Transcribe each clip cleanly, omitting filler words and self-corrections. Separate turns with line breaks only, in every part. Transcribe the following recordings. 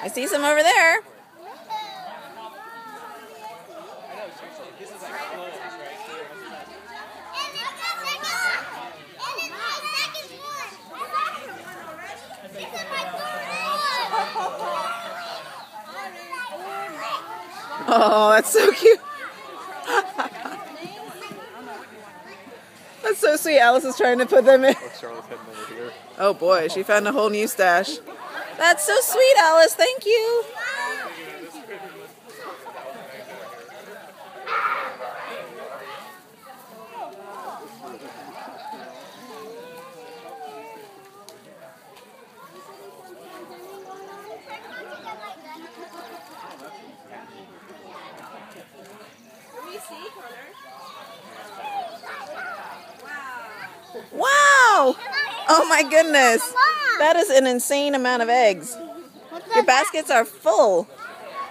I see some over there. Oh, that's so cute. That's so sweet. Alice is trying to put them in. Oh boy, she found a whole new stash. That's so sweet, Alice. Thank you. Wow! Oh my goodness. That is an insane amount of eggs. Your baskets are full.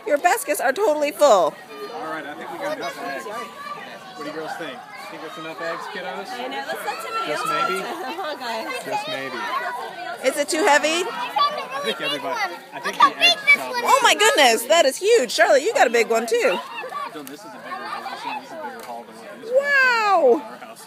Your baskets are totally full.
Alright, I think we got enough eggs. What do you girls think? Think that's enough eggs, kiddos?
I know, let's let somebody
Just
else.
maybe?
Oh, guys.
Just maybe.
Is it too heavy?
I think everybody, I think the eggs probably.
Oh my goodness, that is huge. Charlotte, you got a big one too.
So this is a bigger haul than what this
Wow!
our house.